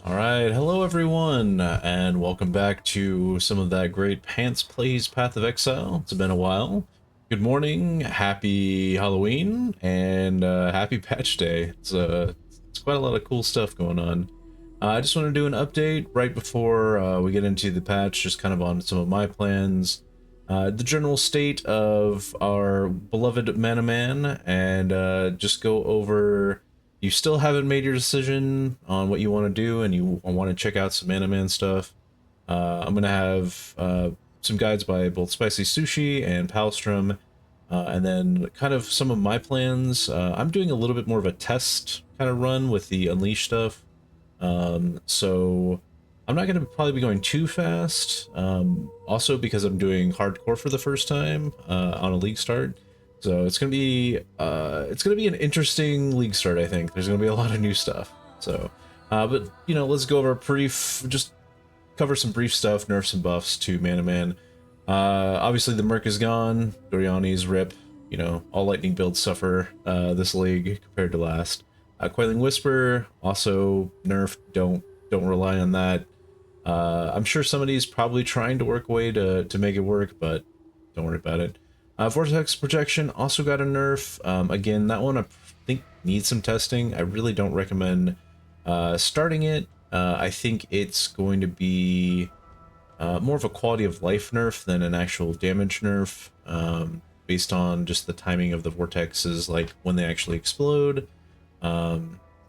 Alright, hello everyone, and welcome back to some of that great Pants Plays Path of Exile. It's been a while. Good morning, happy Halloween, and happy patch day. It's quite a lot of cool stuff going on. I just want to do an update right before we get into the patch, just kind of on some of my plans, the general state of our beloved Manaman, and just go over. You still haven't made your decision on what you want to do and you want to check out some Manaman stuff, I'm going to have some guides by both SpicySushi and Palsteron, and then kind of some of my plans. I'm doing a little bit more of a test kind of run with the Unleash stuff, so I'm not going to probably be going too fast, also because I'm doing hardcore for the first time on a league start. So it's gonna be an interesting league start. I think there's gonna be a lot of new stuff. So, but you know, let's go over just cover some brief stuff, nerfs and buffs to Manaman. Obviously the Merc is gone. Doriani's rip. You know, all lightning builds suffer this league compared to last. Coiling Whisper also nerfed. Don't rely on that. I'm sure somebody's probably trying to work a way to make it work, but don't worry about it. Vortex Projection also got a nerf. Again, that one I think needs some testing. I really don't recommend starting it. I think it's going to be more of a quality of life nerf than an actual damage nerf, based on just the timing of the vortexes, like when they actually explode.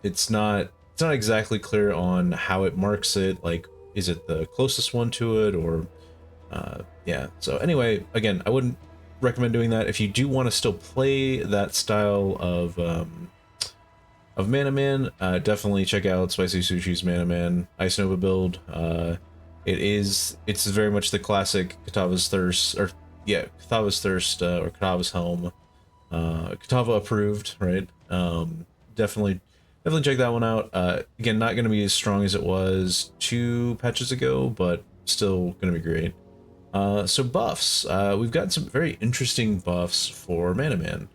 It's not exactly clear on how it marks it. Like, is it the closest one to it, or yeah. So anyway, again, I wouldn't recommend doing that. If you do want to still play that style of Manaman, definitely check out SpicySushi's Manaman Ice Nova build. It's very much the classic Katava's Thirst, or yeah, Katava's Thirst, or Katava's Helm, Katava approved, right? Definitely check that one out. Again, not going to be as strong as it was 2 patches ago, but still going to be great. So buffs, we've got some very interesting buffs for Manaman.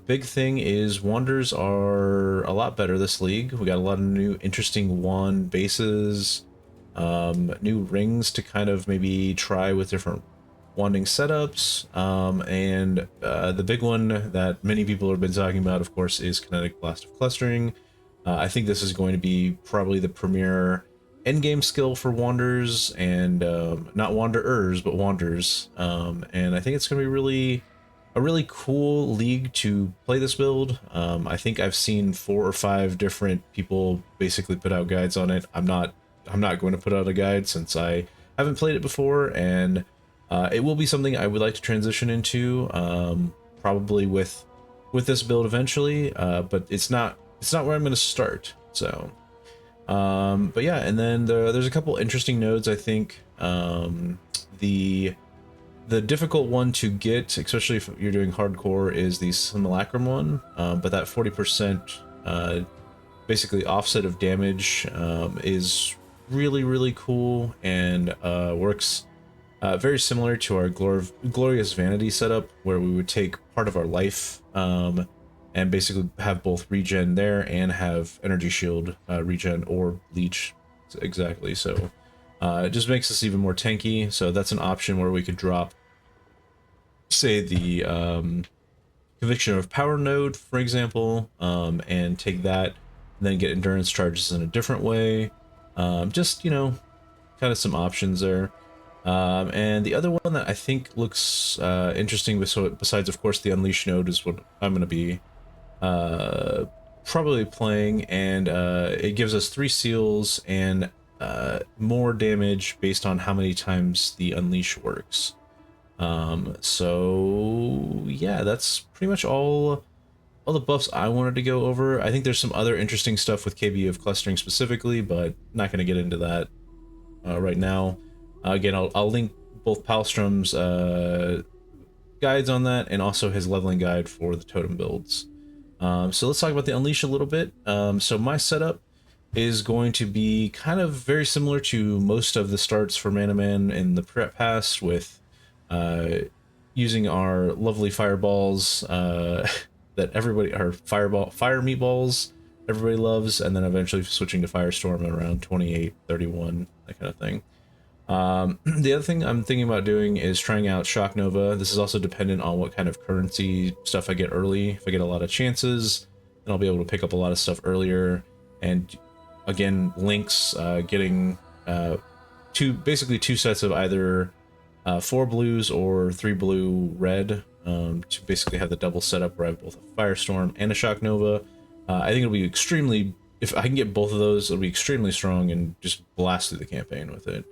Big thing is wanders are a lot better this league. We got a lot of new interesting wand bases, new rings to kind of maybe try with different wanding setups, and the big one that many people have been talking about, of course, is Kinetic Blast of Clustering. I think this is going to be probably the premier endgame skill for wanders, and not wanderers but wanders, and I think it's going to be a really cool league to play this build. I think I've seen 4 or 5 different people basically put out guides on it. I'm not going to put out a guide since I haven't played it before, and it will be something I would like to transition into, probably with this build eventually, but it's not where I'm going to start. So but yeah, and then there's a couple interesting nodes. I think the difficult one to get, especially if you're doing hardcore, is the Simulacrum one, but that 40% basically offset of damage is really cool, and works very similar to our Glorious Vanity setup, where we would take part of our life, and basically have both regen there and have energy shield regen or leech. Exactly. So it just makes us even more tanky. So that's an option where we could drop, say, the Conviction of Power node, for example, and take that, and then get endurance charges in a different way. Just, you know, kind of some options there. And the other one that I think looks interesting, besides of course the Unleash node, is what I'm going to be probably playing, and it gives us 3 seals and more damage based on how many times the Unleash works. So yeah, that's pretty much all the buffs I wanted to go over. I think there's some other interesting stuff with KB of clustering specifically, but not going to get into that right now. Again, I'll link both Palstrom's guides on that, and also his leveling guide for the totem builds. So let's talk about the Unleash a little bit. So my setup is going to be kind of very similar to most of the starts for Manaman in the prep pass, with using our lovely fireballs that everybody, our fire meatballs everybody loves, and then eventually switching to Firestorm at around 28, 31, that kind of thing. The other thing I'm thinking about doing is trying out Shock Nova. This is also dependent on what kind of currency stuff I get early. If I get a lot of chances, then I'll be able to pick up a lot of stuff earlier. And again, links, getting basically two sets of either 4 blues or 3 blue red, to basically have the double setup where I have both a Firestorm and a Shock Nova. I think it'll be extremely, if I can get both of those, it'll be extremely strong and just blast through the campaign with it.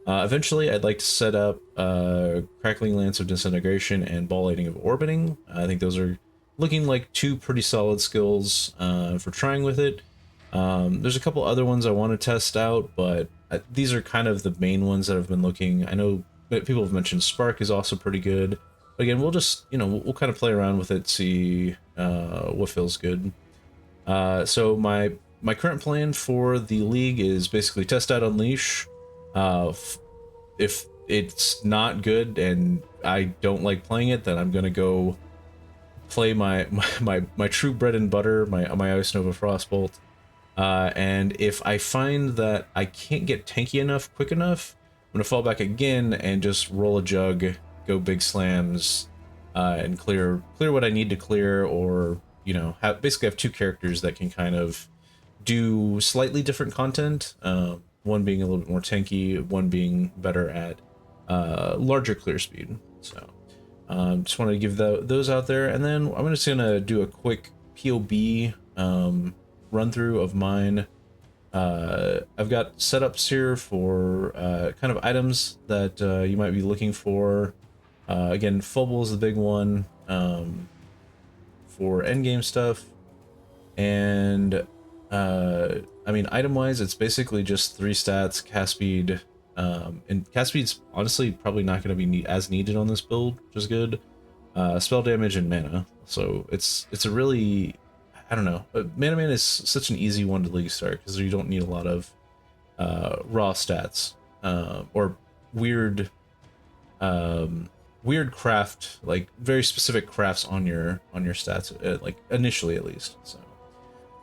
Eventually, I'd like to set up Crackling Lance of Disintegration and Ball Lightning of Orbiting. I think those are looking like 2 pretty solid skills for trying with it. There's a couple other ones I want to test out, but these are kind of the main ones that I've been looking. I know people have mentioned Spark is also pretty good. But again, we'll just, we'll kind of play around with it, see what feels good. So my current plan for the league is basically test out Unleash. If it's not good and I don't like playing it, then I'm gonna go play my true bread and butter, my Ice Nova Frostbolt. And if I find that I can't get tanky enough quick enough, I'm gonna fall back again and just roll a jug, go big slams, and clear what I need to clear, or basically have 2 characters that can kind of do slightly different content. One being a little bit more tanky, one being better at larger clear speed. So just wanted to give those out there, and then I'm just gonna do a quick PoB run through of mine. I've got setups here for kind of items that you might be looking for. Again, Phobal is the big one for endgame stuff, and I mean, item-wise, it's basically just 3 stats, cast speed, and cast speed's honestly probably not going to be as needed on this build, which is good. Spell damage and mana, so it's a really, I don't know, Manaman is such an easy one to league start because you don't need a lot of raw stats or weird craft, like very specific crafts on your stats, like initially at least. So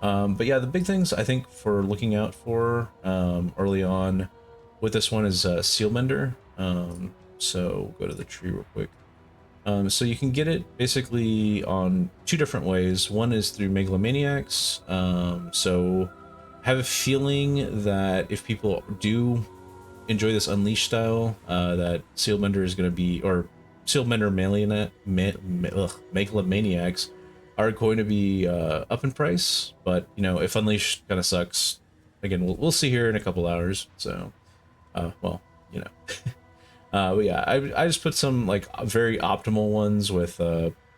but yeah, the big things I think for looking out for early on with this one is Seal Mender. So go to the tree real quick. So you can get it basically on 2 different ways. One is through Megalomaniacs. So I have a feeling that if people do enjoy this Unleash style, that Seal Mender is going to be, or Seal Mender Megalomaniacs are going to be up in price. But if Unleash kind of sucks, again, we'll see here in a couple hours. So well, but yeah, I just put some like very optimal ones with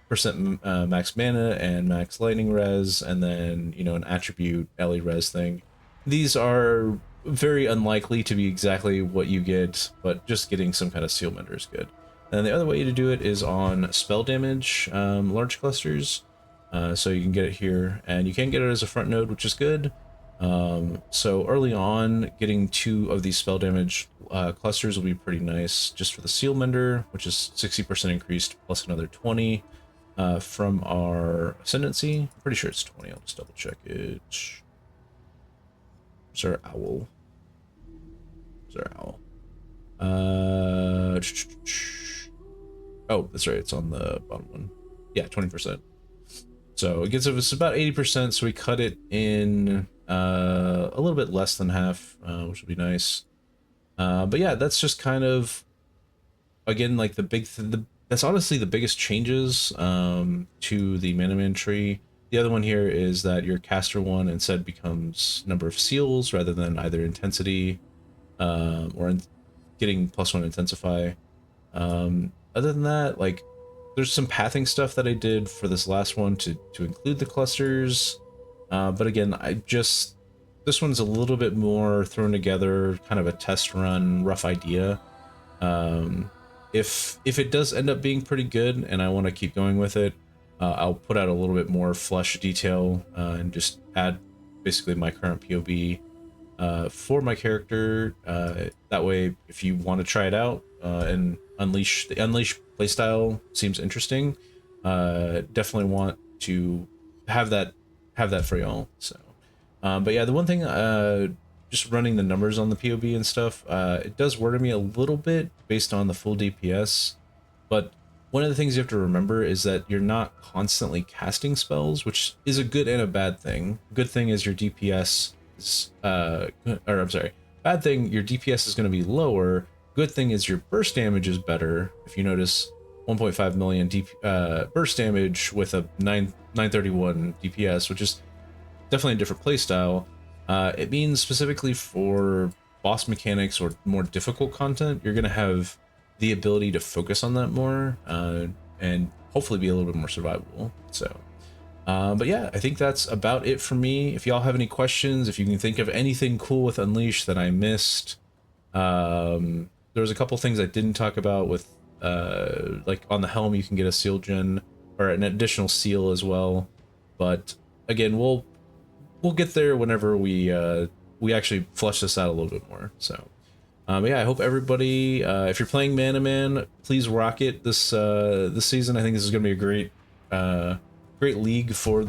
percent max mana and max lightning res, and then an attribute Ellie res thing. These are very unlikely to be exactly what you get, but just getting some kind of Seal Mender is good. And the other way to do it is on spell damage, large clusters. So you can get it here, and you can get it as a front node, which is good. So early on, getting 2 of these spell damage clusters will be pretty nice, just for the Seal Mender, which is 60% increased, plus another 20 from our Ascendancy. I'm pretty sure it's 20, I'll just double check it. Where's our owl? Where's our owl? Oh, that's right, it's on the bottom one. Yeah, 20%. So it gives us about 80%, so we cut it in a little bit less than half, which would be nice. But yeah, that's just kind of, again, like that's honestly the biggest changes to the Manaman tree. The other one here is that your caster one instead becomes number of seals rather than either intensity or getting +1 intensify. Other than that, like, there's some pathing stuff that I did for this last one to include the clusters. But again, this one's a little bit more thrown together, kind of a test run, rough idea. If it does end up being pretty good and I want to keep going with it, I'll put out a little bit more flesh detail and just add basically my current PoB for my character. That way, if you want to try it out and the Unleash playstyle seems interesting, definitely want to have that for y'all. So But yeah, the one thing, just running the numbers on the PoB and stuff, it does worry me a little bit based on the full DPS. But one of the things you have to remember is that you're not constantly casting spells, which is a good and a bad thing. Good thing is your DPS is, or I'm sorry, bad thing, your DPS is going to be lower. Good thing is your burst damage is better. If you notice, 1.5 million burst damage with a 931 DPS, which is definitely a different playstyle. It means specifically for boss mechanics or more difficult content, you're going to have the ability to focus on that more and hopefully be a little bit more survivable. So, but yeah, I think that's about it for me. If y'all have any questions, if you can think of anything cool with Unleash that I missed, there was a couple things I didn't talk about with like on the helm you can get a seal gen or an additional seal as well. But again, we'll get there whenever we actually flush this out a little bit more. So. But yeah, I hope everybody, if you're playing Manaman, please rock it this season. I think this is going to be a great league for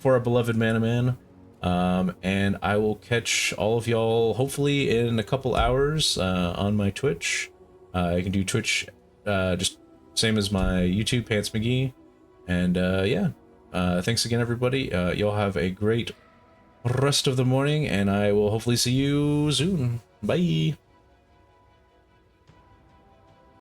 our beloved Manaman. And I will catch all of y'all hopefully in a couple hours on my Twitch. I can do Twitch just same as my YouTube, Pants McGee. And yeah, thanks again, everybody. Y'all have a great rest of the morning, and I will hopefully see you soon. Bye.